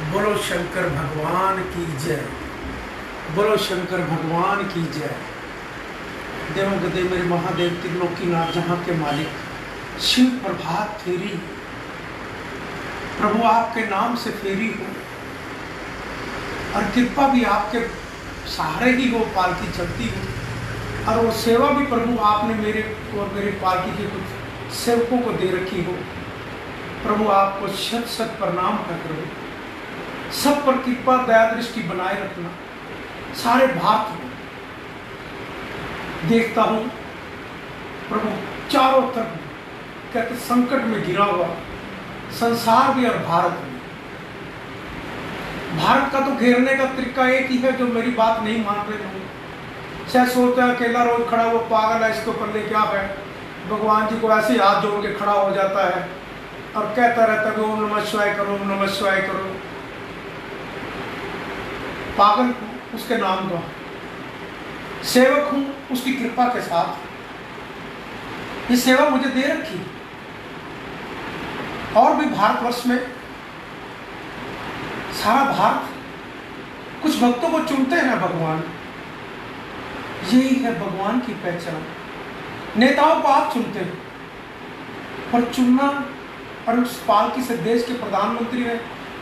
बोलो शंकर भगवान की जय। बोलो शंकर भगवान की जय। देवों के देव मेरे महादेव त्रिलोकीनाथ जहाँ के मालिक शिव प्रभात फेरी प्रभु आपके नाम से फेरी हो और कृपा भी आपके सहारे ही हो, पालकी चलती हो और वो सेवा भी प्रभु आपने मेरे और मेरे पालकी के कुछ सेवकों को दे रखी हो। प्रभु आपको शत शत प्रणाम कर करो, सब पर कृपा दया दृष्टि बनाए रखना। सारे भारत में देखता हूं प्रभु चारों तरफ कहते संकट में घिरा हुआ संसार भी और भारत भी। भारत का तो घेरने का तरीका एक ही है, जो मेरी बात नहीं मान रहे लोग शायद सोचते हैं अकेला रोज खड़ा वो पागल है, इसको पल्ले क्या है। भगवान जी को ऐसे ही हाथ जोड़ के खड़ा हो जाता है और कहता रहता है ओम नमः शिवाय करो, ओम नमः शिवाय करो। पागल उसके नाम का सेवक हूं उसकी कृपा के साथ। ये सेवा मुझे दे रखी। और भी भारतवर्ष में सारा भारत कुछ भक्तों को चुनते हैं भगवान। यही है भगवान की पहचान। नेताओं को आप चुनते हैं, पर चुनना और उस पालकी से देश के प्रधानमंत्री ने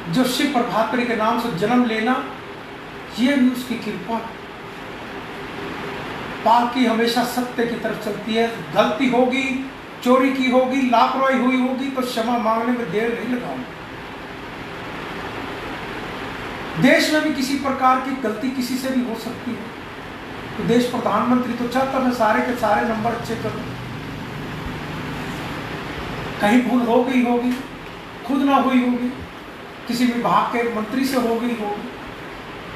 जो शिव प्रभात फेरी के नाम से जन्म लेना, ये भी उसकी कृपा। पालकी हमेशा सत्य की तरफ चलती है। गलती होगी, चोरी की होगी, लापरवाही हुई होगी तो क्षमा मांगने में देर नहीं लगाऊंगा। देश में भी किसी प्रकार की गलती किसी से भी हो सकती है, तो देश प्रधानमंत्री तो चाहता मैं सारे के सारे नंबर अच्छे करूं। कहीं भूल हो गई होगी, खुद ना हुई होगी, किसी विभाग के मंत्री से हो गई होगी,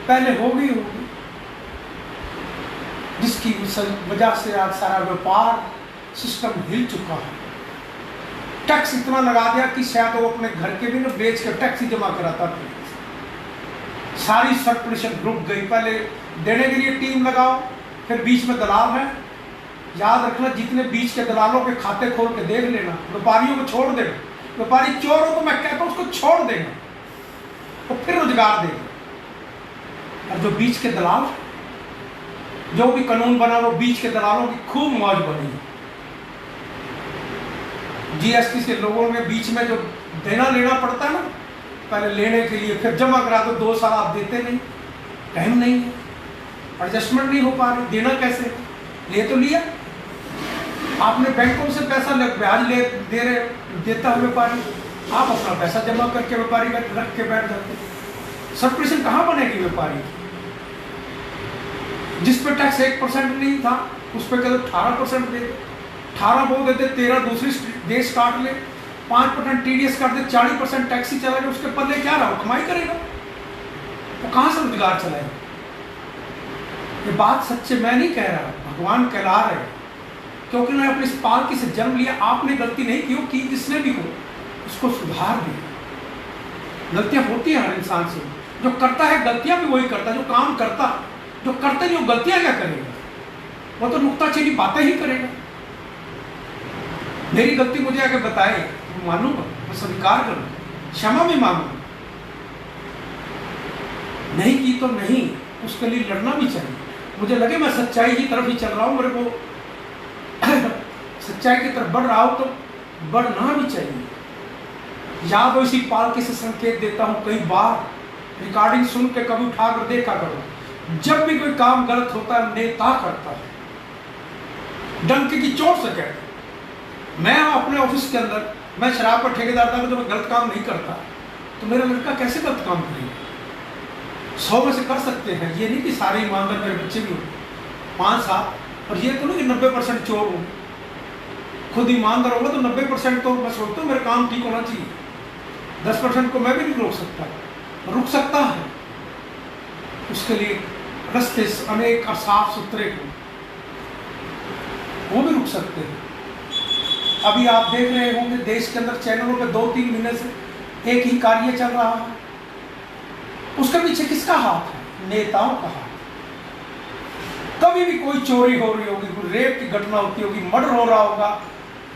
पहले हो गई होगी, जिसकी वजह से आज सारा व्यापार सिस्टम हिल चुका है। टैक्स इतना लगा दिया कि शायद वो अपने घर के भी ना बेच कर टैक्स ही जमा कराता था। सारी सर्कुलेशन रुक गई। पहले देने के लिए टीम लगाओ, फिर बीच में दलाल है। याद रखना, जितने बीच के दलालों के खाते खोल के देख लेना। व्यापारियों को छोड़ देना। व्यापारी चोर हो तो मैं कहता हूं उसको छोड़ देना, तो फिर रोजगार देगा। और जो बीच के दलाल, जो भी कानून बना वो बीच के दलालों की खूब मौज बनी। जीएसटी से लोगों में बीच में जो देना लेना पड़ता है ना, पहले लेने के लिए फिर जमा करा दो, 2 साल आप देते नहीं, टाइम नहीं है, एडजस्टमेंट नहीं हो पा रही, देना कैसे। ले तो लिया आपने, बैंकों से पैसा ब्याज ले दे रहे देता है व्यापारी, आप अपना पैसा जमा करके व्यापारी रख के बैठ जाते। सर्कुलेशन कहाँ बनेगी व्यापारी। जिस पे टैक्स 1% नहीं था उस पर कहते 18% दे, 18 वो देते, 13 दूसरी देश काट ले, 5% टीडीएस काट दे, 40% टैक्स ही चला गया। उसके पल्ले क्या रहा, कमाई करेगा वो, कहाँ से रोजगार चलाएगा। ये बात सच्चे मैं नहीं कह रहा, भगवान कहला रहे, क्योंकि उन्होंने अपनी इस पालकी से जन्म लिया। आपने गलती नहीं की, की जिसने भी हो उसको सुधार दिया। गलतियां होती है हर इंसान से, जो करता है गलतियां भी वही करता है जो काम करता। जो करते नहीं वो गलतियां क्या करेगा, वो तो नुक्ताचीनी बातें ही करेगा। मेरी गलती मुझे आगे बताए, मानूंगा, मैं स्वीकार करूंगा, क्षमा भी मांगूंगा। नहीं की तो नहीं, उसके लिए लड़ना भी चाहिए। मुझे लगे मैं सच्चाई की तरफ ही चल रहा हूं, मेरे को सच्चाई की तरफ बढ़ रहा हूं तो बढ़ना भी चाहिए। याद हो इसी पालकी से संकेत देता हूं, कई बार रिकॉर्डिंग सुन के कभी उठा कर देखा करो। जब भी कोई काम गलत होता है नेता करता है, डंके की चोट से कहता। मैं अपने ऑफिस के अंदर, मैं शराब का ठेकेदार था, तो मैं गलत काम नहीं करता, तो मेरा लड़का कैसे गलत काम करेगा। 100 में से कर सकते हैं, ये नहीं कि सारे ईमानदार मेरे बच्चे भी हो 5-7, और ये तो नहीं कि 90% चोर हो। खुद ईमानदार होगा तो 90% तो मैं सोचता हूँ मेरा काम ठीक होना चाहिए। 10% को मैं भी नहीं रोक सकता, रुक सकता है। उसके लिए रास्ते अनेक और साफ सुथरे को वो भी रुक सकते हैं। अभी आप देख रहे होंगे देश के अंदर चैनलों पे 2-3 महीने से एक ही कार्य चल रहा है। उसके पीछे किसका हाथ है, नेताओं का हाथ। कभी भी कोई चोरी हो रही होगी, कोई रेप की घटना होती होगी, मर्डर हो रहा होगा,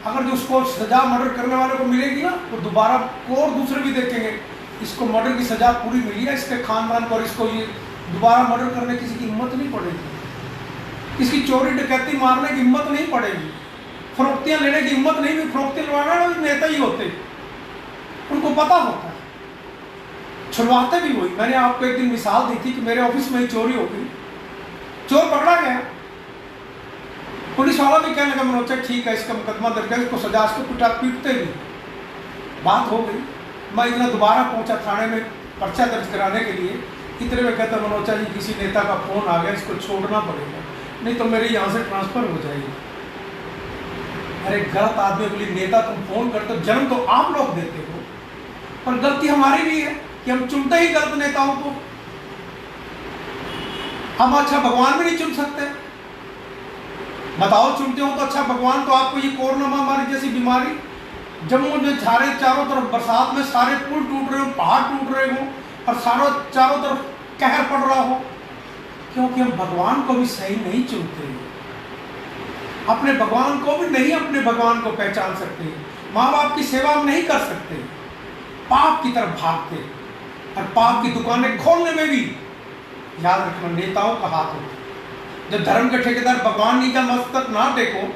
अगर जो उसको सजा मर्डर करने वाले को मिलेगी ना, तो दोबारा और दूसरे भी देखेंगे इसको मर्डर की सजा पूरी मिली है, इसके खानदान को, और इसको ये दोबारा मर्डर करने किसी की हिम्मत नहीं पड़ेगी, इसकी चोरी डकैती मारने की हिम्मत नहीं पड़ेगी, फरोख्तियाँ लेने की हिम्मत नहीं भी, फरोख्ती लड़वाना नेता ही होते, उनको पता होता है, छुड़वाते भी वही। मैंने आपको एक दिन मिसाल दी थी कि मेरे ऑफिस में ही चोरी हो गई, चोर पकड़ा गया, पुलिस वाला भी कहने लगा मनोज ठीक है इसका मुकदमा दर्ज है, इसको सजा, इसको पीटते भी, बात हो गई। मैं इतना दोबारा पहुंचा थाने में पर्चा दर्ज कराने के लिए, इतने में कहता मनोचा जी किसी नेता का फोन आ गया, इसको छोड़ना पड़ेगा, नहीं तो मेरी यहाँ से ट्रांसफर हो जाएगी। अरे गलत आदमी बोली नेता तुम फोन करते हो, जन्म तो आप लोग देते हो, पर गलती हमारी भी है कि हम चुनते ही गलत नेताओं को। हम अच्छा भगवान भी नहीं चुन सकते, बताओ चुनते हो तो अच्छा भगवान, तो आपको ये कोरोना महामारी जैसी बीमारी, जम्मू में चारों तरफ बरसात में सारे पुल टूट रहे हो, पहाड़ टूट रहे हो, और चारों तरफ कहर पड़ रहा हो, क्योंकि हम भगवान को भी सही नहीं चुनते, अपने भगवान को भी नहीं, अपने भगवान को पहचान सकते, माँ बाप की सेवा हम नहीं कर सकते, पाप की तरफ भागते, और पाप की दुकानें खोलने में भी याद रखना नेताओं का हाथ होता है। जब धर्म के ठेकेदार भगवान नीचा मस्तक ना देखो,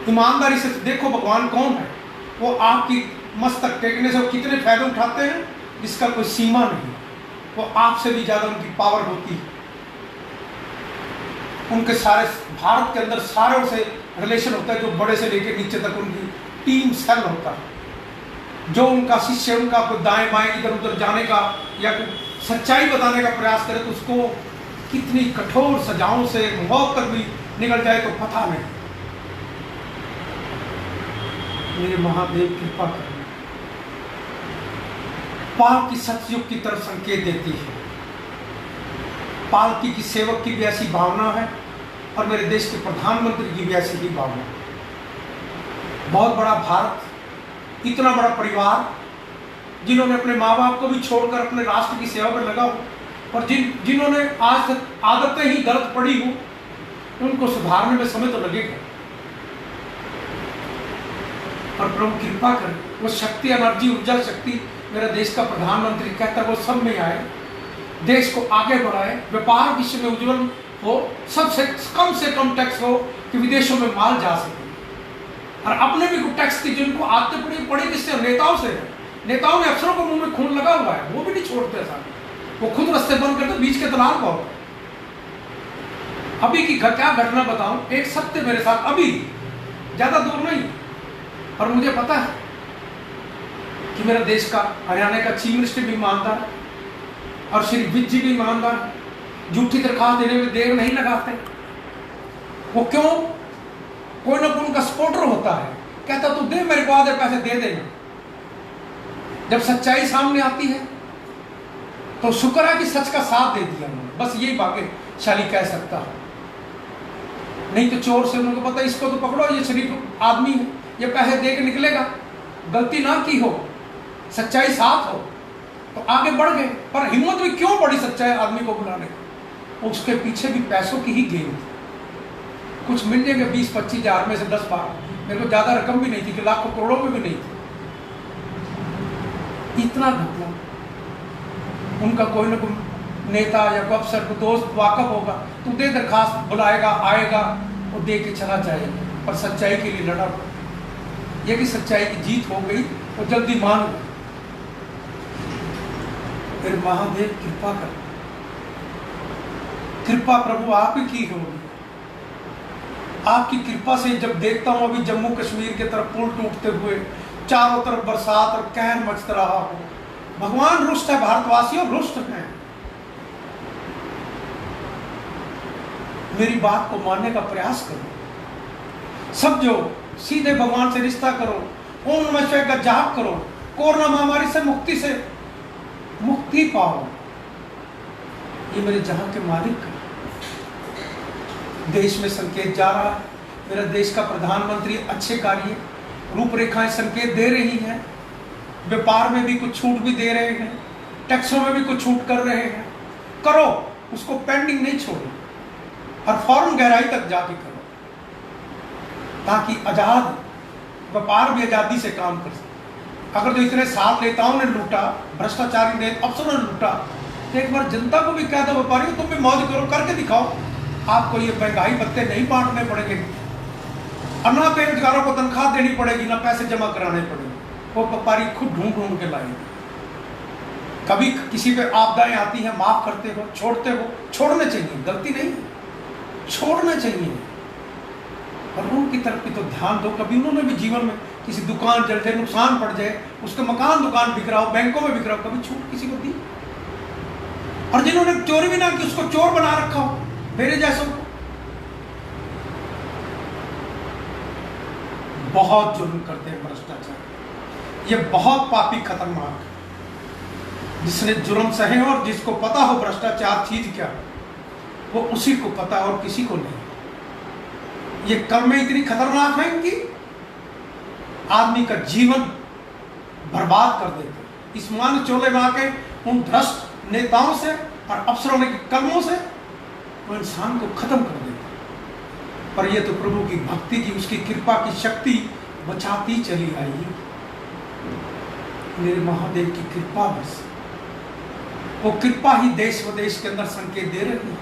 ईमानदारी से देखो भगवान कौन है, वो आपकी मस्तक टेकने से वो कितने फायदे उठाते हैं जिसका कोई सीमा नहीं, वो आपसे भी ज्यादा उनकी पावर होती है, उनके सारे भारत के अंदर सारों से रिलेशन होता है, जो बड़े से लेकर नीचे तक उनकी टीम सेल होता है, जो उनका शिष्य उनका कोई दाएं बाएं इधर उधर जाने का या सच्चाई बताने का प्रयास करे तो उसको कितनी कठोर सजाओं से मौत तक भी निकल जाए तो पता नहीं। मेरे महादेव कृपा करें, पाप की सतयुग की तरफ संकेत देती है, पालकी की सेवक की भी ऐसी भावना है, और मेरे देश के प्रधानमंत्री की भी ऐसी ही भावना। बहुत बड़ा भारत, इतना बड़ा परिवार, जिन्होंने अपने माँ बाप को भी छोड़कर अपने राष्ट्र की सेवा में लगा हो, और जिन्होंने आज तक आदतें ही गलत पड़ी हो, उनको सुधारने में समय तो लगेगा। और प्रभु कृपा करें, वो शक्ति, एनर्जी, ऊर्जा शक्ति मेरा देश का प्रधानमंत्री कहता है वो सब में आए, देश को आगे बढ़ाए, व्यापार विश्व में उज्जवल हो, सबसे कम टैक्स हो कि विदेशों में माल जा सके, और अपने भी कुछ टैक्स की जिनको आदतें पड़ी किससे, नेताओं से है। नेताओं ने अफसरों को मुंह में खून लगा हुआ है, वो भी नहीं छोड़ते साथ, वो खुद रास्ते बंद करते, बीच के दलाल बहुत। अभी की क्या घटना बताऊं, एक सत्य मेरे साथ अभी ज्यादा दूर नहीं, और मुझे पता है कि मेरा देश का, हरियाणा का चीफ मिनिस्टर भी ईमानदार, और श्री विज जी भी ईमानदार, झूठी दरखास्त देने में देर नहीं लगाते। वो क्यों? कोई ना कोई उनका सपोर्टर होता है, कहता तू दे मेरे को आधे पैसे दे देना। जब सच्चाई सामने आती है तो शुक्र है कि सच का साथ दे दिया उन्होंने, बस यही भाग्यशाली कह सकता है। नहीं तो चोर से उनको पता इसको तो पकड़ो, ये शरीफ आदमी है, ये पैसे दे के निकलेगा, गलती ना की हो, सच्चाई साथ हो तो आगे बढ़ गए। पर हिम्मत भी क्यों पड़ी सच्चाई आदमी को बुलाने की? उसके पीछे भी पैसों की ही गेम थी। कुछ मिल जाएंगे 20-25 हज़ार में से 10-12, मेरे को ज्यादा रकम भी नहीं थी कि लाखों करोड़ों में भी नहीं थी। इतना घपला, उनका कोई ना कोई नेता या कोई अफसर को दोस्त वाकफ होगा, तू दे दरखास्त, बुलाएगा, आएगा, वो दे के चला जाएगा, पर सच्चाई के लिए लड़ा। ये कि सच्चाई की जीत हो गई और जल्दी मान गए। फिर महादेव कृपा कर, कृपा प्रभु आप ही की होगी। आपकी कृपा से जब देखता हूं अभी जम्मू कश्मीर की तरफ पुल टूटते हुए, चारों तरफ बरसात और कहर मच रहा हो, भगवान रुष्ट है, भारतवासियों रुष्ट हैं। मेरी बात को मानने का प्रयास करो, समझो, सीधे भगवान से रिश्ता करो, ओम नमः शिवाय का जाप करो, कोरोना महामारी से मुक्ति पाओ। ये मेरे जहां के मालिक है। देश में संकेत जा रहा है, मेरा देश का प्रधानमंत्री अच्छे कार्य, रूपरेखाएं संकेत दे रही हैं, व्यापार में भी कुछ छूट भी दे रहे हैं, टैक्सों में भी कुछ छूट कर रहे हैं। करो, उसको पेंडिंग नहीं छोड़ो, और फौरन गहराई तक जाके करो, ताकि आजाद व्यापार भी आजादी से काम कर सके। अगर जो इतने साथ नेताओं ने लूटा, भ्रष्टाचारी ने, अफसरों ने लूटा, तो एक बार जनता को भी कह दो व्यापारियों तुम भी मौज करो, करके दिखाओ। आपको ये महंगाई भत्ते नहीं बांटने पड़ेंगे, और ना बेरोजगारों को तनख्वाह देनी पड़ेगी, ना पैसे जमा कराने पड़ेंगे, वो व्यापारी खुद ढूंढ ढूंढ के लाएंगे। कभी किसी पे आपदाएं आती हैं, माफ करते हो, छोड़ते हो, छोड़ने चाहिए, गलती नहीं, छोड़ना चाहिए। और उनकी तरफ भी तो ध्यान दो। कभी उन्होंने भी जीवन में किसी दुकान जल जाए, नुकसान पड़ जाए, उसके मकान दुकान बिक रहा हो, बैंकों में बिक रहा हो, कभी छूट किसी को दी? और जिन्होंने चोरी भी ना की, उसको चोर बना रखा हो मेरे जैसों को। बहुत जुर्म करते हैं भ्रष्टाचार, ये बहुत पापी खतरनाक है। जिसने जुर्म सहे और जिसको पता हो भ्रष्टाचार चीज क्या, वो उसी को पता है और किसी को नहीं। ये कर्म इतनी खतरनाक है इनकी, आदमी का जीवन बर्बाद कर देते। इस मान चोले में आके उन भ्रष्ट नेताओं से और अफसरों के कर्मों से वो इंसान को खत्म कर देते। पर ये तो प्रभु की भक्ति की, उसकी कृपा की शक्ति बचाती चली आई। मेरे महादेव की कृपा बस, वो कृपा ही देश विदेश के अंदर संकेत दे रही है।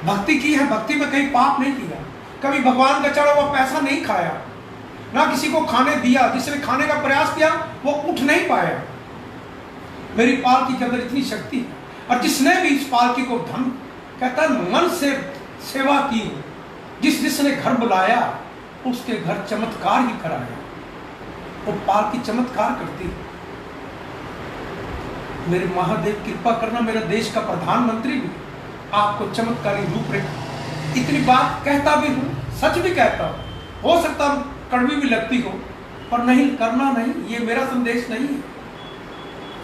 भक्ति की है, भक्ति में कहीं पाप नहीं किया, कभी भगवान का चढ़ा हुआ पैसा नहीं खाया, ना किसी को खाने दिया, जिसने खाने का प्रयास किया वो उठ नहीं पाया। मेरी पालकी के अंदर इतनी शक्ति है, और जिसने भी इस पालकी को धन कहता है मन से सेवा की, जिसने घर बुलाया उसके घर चमत्कार ही कराया। वो पालकी चमत्कार करती है। मेरे महादेव कृपा करना, मेरा देश का प्रधानमंत्री भी आपको चमत्कारी रूपरेखा, इतनी बात कहता भी हूं, सच भी कहता हूं, हो सकता कड़वी भी लगती हो, पर नहीं, करना नहीं, ये मेरा संदेश नहीं है,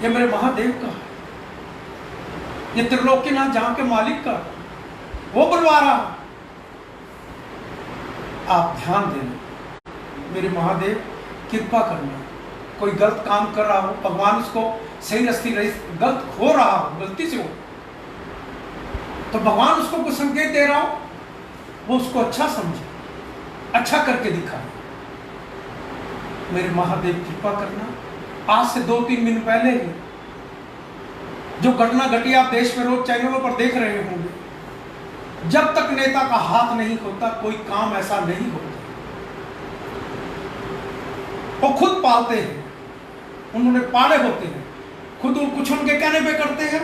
ये मेरे महादेव का है, ये त्रिलोकीनाथ जहां के मालिक का, वो बुलवा रहा। आप ध्यान देना, मेरे महादेव कृपा करना। कोई गलत काम कर रहा हो, भगवान उसको सही रास्ते गलत हो रहा हो, गलती से हो, तो भगवान उसको कुछ संकेत दे रहा हो, वो उसको अच्छा समझे, अच्छा करके दिखाए। मेरे महादेव कृपा करना। आज से 2-3 दिन पहले ही जो घटना घटी, आप देश में रोज चैनलों पर देख रहे होंगे। जब तक नेता का हाथ नहीं होता कोई काम ऐसा नहीं होता। वो खुद पालते हैं, उन्होंने पाले होते हैं, खुद कुछ उनके कहने पे करते हैं,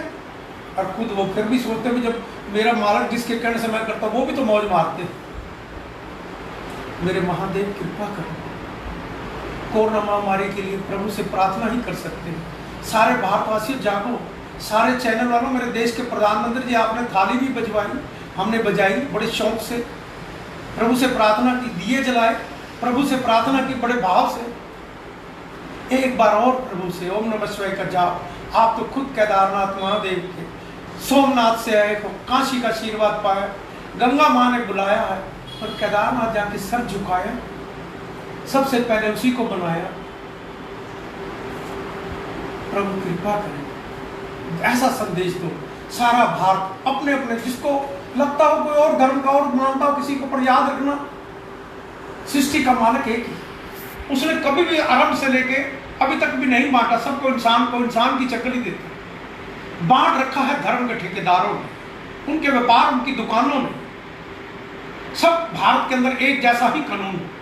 और खुद वो फिर भी सोचते हैं जब मेरा मालिक जिसके कहने से मैं करता वो भी तो मौज मारते हैं। मेरे महादेव कृपा करो। कोरोना महामारी के लिए प्रभु से प्रार्थना ही कर सकते हैं। सारे भारतवासियों जागो, सारे चैनल वालों, मेरे देश के प्रधानमंत्री जी, आपने थाली भी बजवाई, हमने बजाई बड़े शौक से, प्रभु से प्रार्थना की, दिए जलाए, प्रभु से प्रार्थना की बड़े भाव से। एक बार और प्रभु से ओम नमः शिवाय का जाप। आप तो खुद केदारनाथ महादेव के, सोमनाथ से आए हो, काशी का आशीर्वाद पाया, गंगा माँ ने बुलाया है, और केदारनाथ जाके सर झुकाया, सबसे पहले उसी को बनाया। प्रभु कृपा करें, ऐसा संदेश दो। सारा भारत अपने अपने, जिसको लगता हो कोई और धर्म का और मानता हो किसी को, पर याद रखना सृष्टि का मालिक एक ही। उसने कभी भी आरंभ से लेके अभी तक भी नहीं बांटा, सबको इंसान को इंसान की चकली देती। बांट रखा है धर्म के ठेकेदारों ने, उनके व्यापार, उनकी दुकानों ने। सब भारत के अंदर एक जैसा ही कानून है।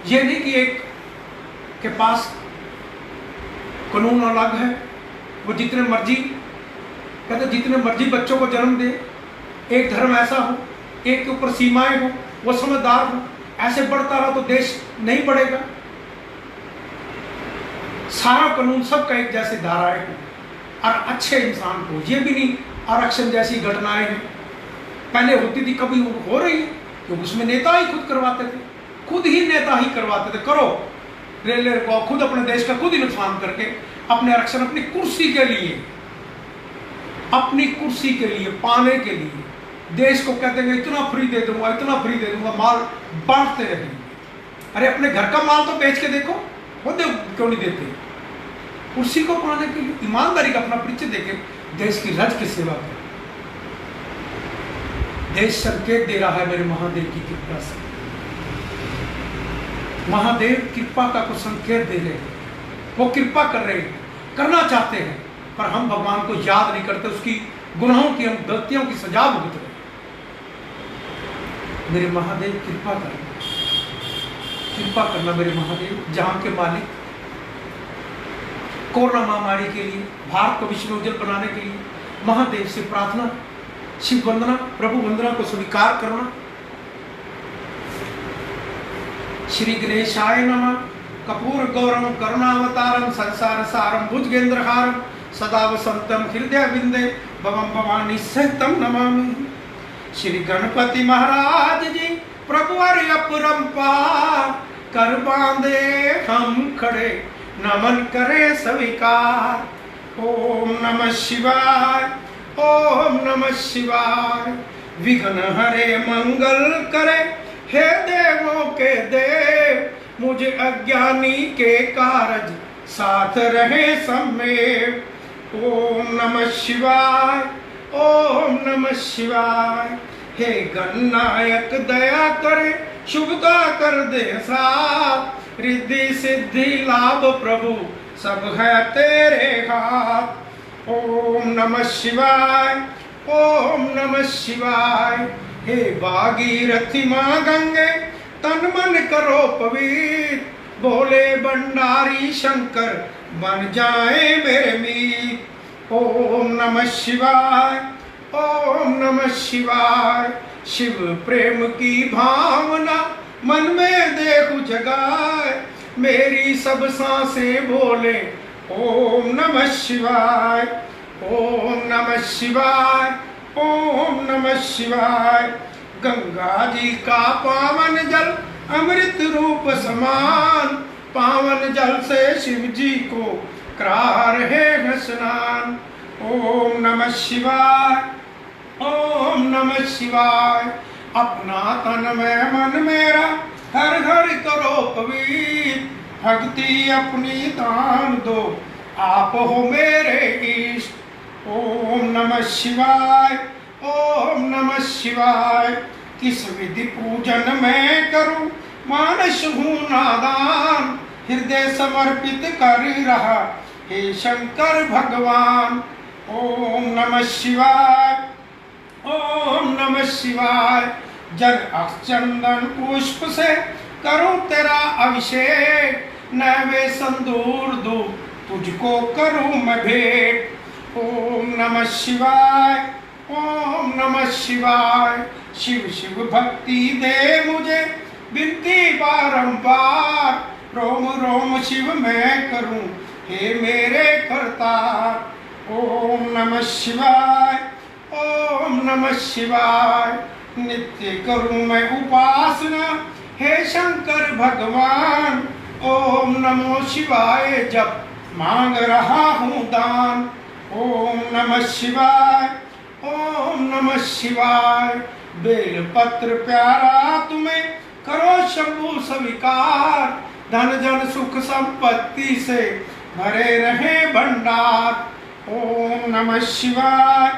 ये नहीं कि एक के पास कानून अलग है, वो जितने मर्जी कहते जितने मर्जी बच्चों को जन्म दे, एक धर्म ऐसा हो, एक के ऊपर सीमाएं हो, वो समझदार हो, ऐसे बढ़ता रहा तो देश नहीं बढ़ेगा। सारा कानून सबका एक जैसे धाराएं हो, और अच्छे इंसान को। ये भी नहीं आरक्षण जैसी घटनाएं हैं, पहले होती थी, कभी हो रही है, क्योंकि उसमें नेता ही खुद करवाते थे, खुद ही नेता ही करवाते थे। करो रेलवे को, खुद अपने देश का खुद ही नुकसान करके अपने आरक्षण, अपनी कुर्सी के लिए, अपनी कुर्सी के लिए पाने के लिए देश को कहते हैं इतना फ्री दे दूंगा, इतना फ्री दे दूंगा, माल बांटते रहेंगे। अरे अपने घर का माल तो बेच के देखो, वो क्यों नहीं देते? कुर्सी को पाने के लिए ईमानदारी का अपना परिचय देके देश की रज की सेवा करें। देश संकेत दे रहा है मेरे महादेव की कृपा से। महादेव कृपा का कुछ संकेत दे रहे हैं। वो कृपा कर रहे हैं, करना चाहते हैं, पर हम भगवान को याद नहीं करते, उसकी गुनाहों की, हम गलतियों की सजा भुगत रहे। मेरे महादेव कृपा करना, कृपा करना मेरे महादेव, जहां के मालिक। कोरोना महामारी के लिए, भारत को विश्व उज्जवल बनाने के लिए महादेव से प्रार्थना, शिव वंदना, प्रभु वंदना को स्वीकार करना। श्री गणेशाय नमः। कपूर गौरम करुणावतारम संसार सारम भुजगेंद्रहारम सदा वसंतम हृदय विंदे भवम भवानी सहितम नमामि। श्री गणपति महाराज जी प्रभु अपरंपार, कर बांधे हम खड़े, नमन करे स्वीकार। ओम नमः शिवाय, ओम नमः शिवाय। विघ्न हरे मंगल करे, हे देवों के देव, मुझे अज्ञानी के कारज साथ रहे सम्मेव। ओम नमः शिवाय, ओम नमः शिवाय। हे गणनायक दया करे, शुभता कर दे साथ, रिद्धि सिद्धि लाभ प्रभु सब है तेरे हाथ। ओम नमः शिवाय, ओम नमः शिवाय। हे भागीरथी मां गंगे, तन मन करो पवित्र, बोले भंडारी शंकर बन जाए मेरे मीत। ओम नमः शिवाय, ओम नमः शिवाय। शिव प्रेम की भावना मन में देखो जगाए, मेरी सब सांसें बोले ओम नमः शिवाय। ओम नमः शिवाय, ओम नमः शिवाय। गंगा जी का पावन जल अमृत रूप समान, पावन जल से शिव जी को करा रहे स्नान। ओम नमः शिवाय, ओम नमः शिवाय। अपना तन में मन मेरा हर घर करो पवित्र, भक्ति अपनी दान दो, आप हो मेरे इष्ट। ओम नमः शिवाय, ओम नमः शिवाय। किस विधि पूजन मैं करूं, मानस हूं नादान, हृदय समर्पित कर रहा हे शंकर भगवान। ओम नमः शिवाय, ओम नमः शिवाय। जल चंदन पुष्प से करूं तेरा अभिषेक, नैवे संदूर दूं तुझको करूं मैं भेंट। ओम नमः शिवाय, ओम नमः शिवाय। शिव शिव भक्ति दे मुझे विनती बारंबार, रोम रोम शिव मैं करूं हे मेरे करतार। ओम नमः शिवाय, ओम नमः शिवाय। नित्य करूं मैं उपासना हे शंकर भगवान, ओम नमो शिवाय जब मांग रहा हूं दान। ओम नमः शिवाय, ओम नमः शिवाय। बेल पत्र प्यारा तुम्हें करो शंभु स्वीकार, धन जन सुख संपत्ति से भरे रहे भंडार। ओम नमः शिवाय,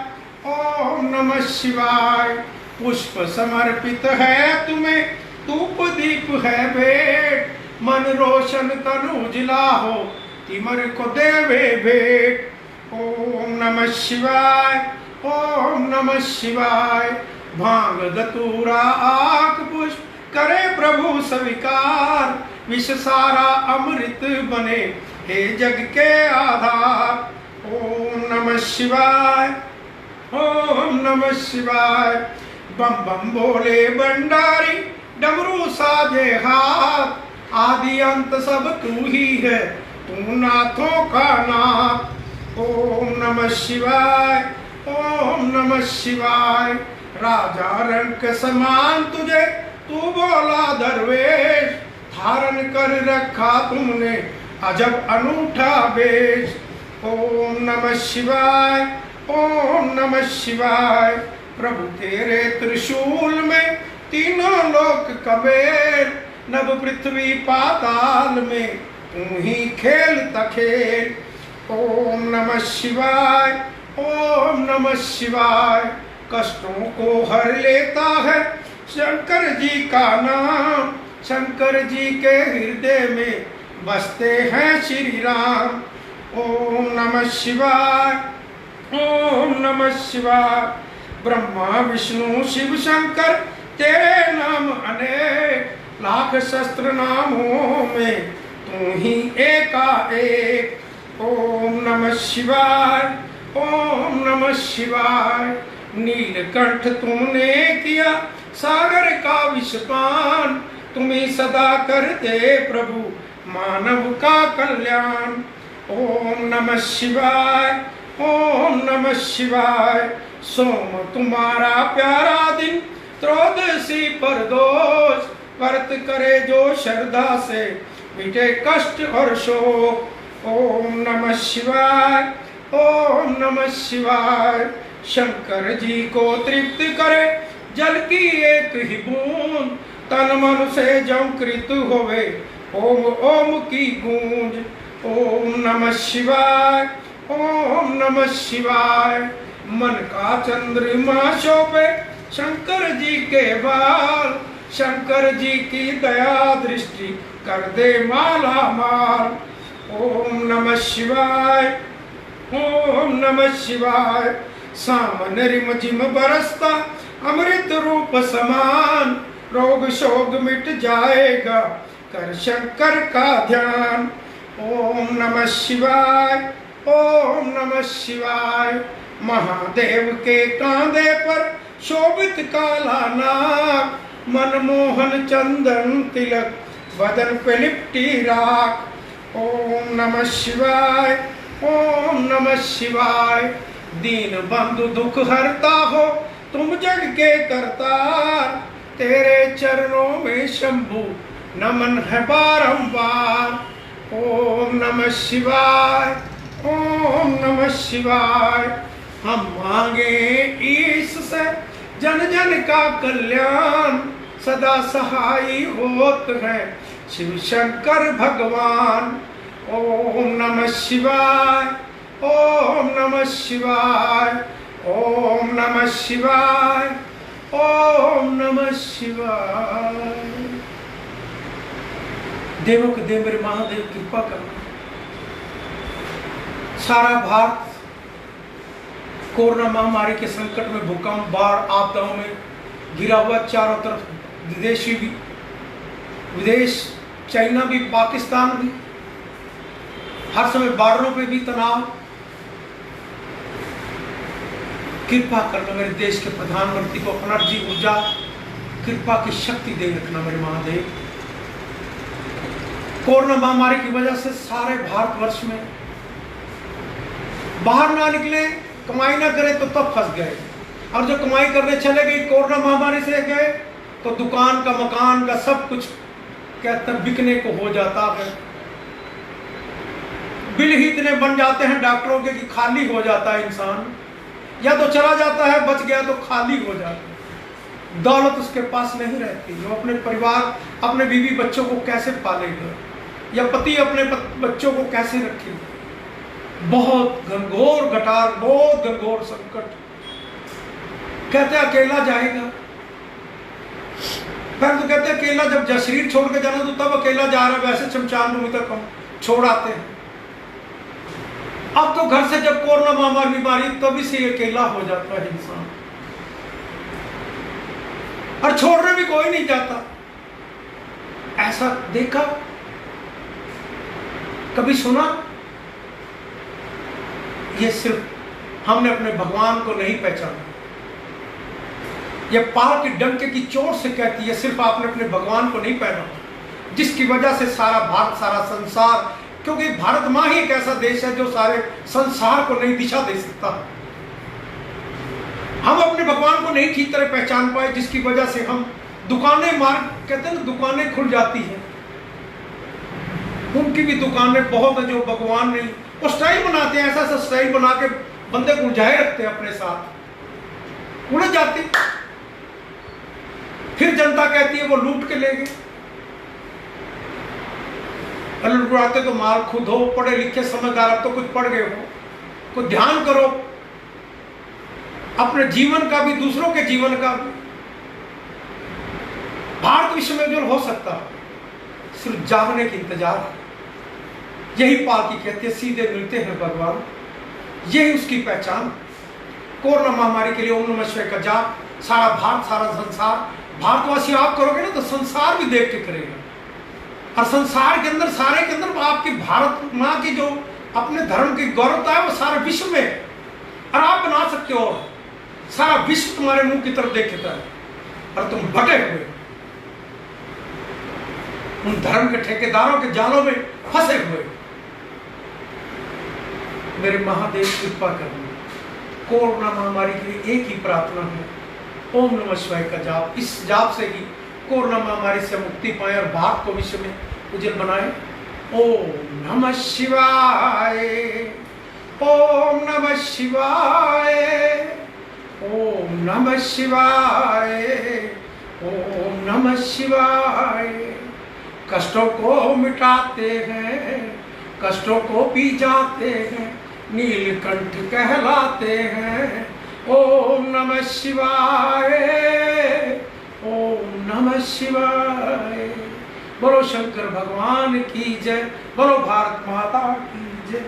ओम नमः शिवाय। पुष्प समर्पित है तुम्हें, धूप दीप है भेंट, मन रोशन तनु उजला हो तिमर को देवे भेंट। ओम नमः शिवाय, ओम नमः शिवाय। भांग धतूरा आक पुष्प करे प्रभु स्वीकार, विष सारा अमृत बने हे जग के आधार। ओम नमः शिवाय, ओम नमः शिवाय। बम बम बोले भंडारी डमरू साजे हाथ, आदि अंत सब तू ही है, तू नाथों का नाथ। ओम नमः शिवाय, ओम नमः शिवाय। राजा रंग समान तुझे तू बोला दरवेश, धारण कर रखा तुमने अजब अनूठा वेश। ओम नमः शिवाय, ओम नमः शिवाय। प्रभु तेरे त्रिशूल में तीनों लोक कबेर, नभ पृथ्वी पाताल में तू ही खेलता खेल। ओम नमः शिवाय, ओम नमः शिवाय। कष्टों को हर लेता है शंकर जी का नाम, शंकर जी के हृदय में बसते हैं श्री राम। ओम नमः शिवाय, ओम नमः शिवाय। ब्रह्मा विष्णु शिव शंकर तेरे नाम अनेक, लाख शस्त्र नामों में तू ही एकाएक। ओम नमः शिवाय, ओम नमः शिवाय। नीलकंठ तुमने किया सागर का विषपान, तुम्हें सदा करते प्रभु मानव का कल्याण। ओम नमः शिवाय, ओम नमः शिवाय। सोम तुम्हारा प्यारा दिन, त्रयोदशी पर दोष, व्रत करे जो श्रद्धा से मिटे कष्ट और शोक। ओम नमः शिवाय, ओम नमः शिवाय। शंकर जी को तृप्त करे जल की एक ही बूंद, तन मन से जम कृत होवे ओम ओम की गूंज। ओम नमः शिवाय, ओम नमः शिवाय। मन का चंद्रमा शोभे शंकर जी के बाल, शंकर जी की दया दृष्टि कर दे माला माल। ओम नमः शिवाय, ओम नमः शिवाय। सामन रिम झिम बरसता अमृत रूप समान, रोग शोक मिट जाएगा कर शंकर का ध्यान। ओम नमः शिवाय, ओम नमः शिवाय। महादेव के कांधे पर शोभित काला नाग, मनमोहन चंदन तिलक बदन पे लिपटी राख। ओम नमः शिवाय, ओम नमः शिवाय। दीन बंधु दुख हरता हो तुम जग के करतार, तेरे चरणों में शंभु नमन है बारंबार। ओम नमः शिवाय, ओम नमः शिवाय। हम मांगे ईश से जन जन का कल्याण, सदा सहाय होत है शिव शंकर भगवान। ओम नमः शिवाय, ओम नमः शिवाय, ओम नमः शिवाय, ओम नमः शिवाय। देवों के देव मेरे महादेव कृपा करना। सारा भारत कोरोना महामारी के संकट में, भूकंप, बाढ़, आपदाओं में घिरा हुआ, चारों तरफ विदेशी भी, विदेश, चाइना भी, पाकिस्तान भी, हर समय बॉर्डरों पे भी तनाव। कृपा करना मेरे देश के प्रधानमंत्री को एनर्जी, ऊर्जा, कृपा की शक्ति दे रखना मेरे महादेव। कोरोना महामारी की वजह से सारे भारतवर्ष में बाहर ना निकले, कमाई ना करे तो तब फंस गए, और जो कमाई करने चले गए कोरोना महामारी से गए तो दुकान का, मकान का, सब कुछ कहते हैं बिकने को हो जाता है। बिल ही इतने बन जाते हैं डॉक्टरों के कि खाली हो जाता है इंसान, या तो चला जाता है, बच गया तो खाली हो जाता है। दौलत उसके पास नहीं रहती, वो अपने परिवार, अपने बीवी बच्चों को कैसे पालेगा, या पति अपने बच्चों को कैसे रखेगा। बहुत घनघोर गटार, बहुत घनघोर संकट। कहते अकेला जाएगा, पहले तो कहते अकेला जब शरीर छोड़ के जाना तो तब अकेला जा रहा है, वैसे शमशान भूमि तक हम छोड़ आते हैं। अब तो घर से जब कोरोना महामारी बीमारी तभी से अकेला हो जाता है इंसान, और छोड़ने भी कोई नहीं जाता। ऐसा देखा, कभी सुना? ये सिर्फ हमने अपने भगवान को नहीं पहचाना। ये पाल की डंके की चोट से कहती है, सिर्फ आपने अपने भगवान को नहीं पहचाना, जिसकी वजह से सारा भारत, सारा संसार, क्योंकि भारत माँ ही एक ऐसा देश है जो सारे संसार को नई दिशा दे सकता है। हम अपने भगवान को नहीं ठीक तरह पहचान पाए, जिसकी वजह से हम दुकानें कहते हैं दुकानें खुल जाती हैं, उनकी भी दुकानें बहुत है जो भगवान नहीं, वो स्टाइल बनाते हैं, ऐसा स्टाइल बना के बंदे को उलझाए रखते हैं अपने साथ, उड़ जाती। फिर जनता कहती है वो लूट के ले गए। लुटवाते तो माल खुद हो, पढ़े लिखे समझदार, अब तो कुछ पढ़ गए हो, कुछ ध्यान करो अपने जीवन का भी, दूसरों के जीवन का भी। भारत विश्व में जो हो सकता है, सिर्फ जागने की इंतजार है। यही पालकी कहती है, सीधे मिलते हैं भगवान, यही उसकी पहचान। कोरोना महामारी के लिए ओम नमः शिवाय का जाप सारा भारत, सारा संसार, भारतवासी आप करोगे ना तो संसार भी देख के करेगा। और संसार के अंदर, सारे के अंदर आपकी भारत माँ की जो अपने धर्म की गौरवता है वो सारे विश्व में, और आप बना सकते हो, सारा विश्व तुम्हारे मुंह की तरफ देखता है, और तुम बटे हुए उन धर्म के ठेकेदारों के जालों में फंसे हुए। मेरे महादेव कृपा करना। कोरोना महामारी के लिए एक ही प्रार्थना है, ओम नमः शिवाय का जाप। इस जाप से ही कोरोना महामारी से मुक्ति पाए और भारत को विश्व में उज्जवल बनाए। ओम नमः शिवाय, ओम नमः शिवाय, ओम नमः शिवाय, ओम नमः शिवाय। कष्टों को मिटाते हैं, कष्टों को पी जाते हैं, नीलकंठ कहलाते हैं। ओम नमः शिवाय, ओम नमः शिवाय। बोलो शंकर भगवान की जय, बोलो भारत माता की जय।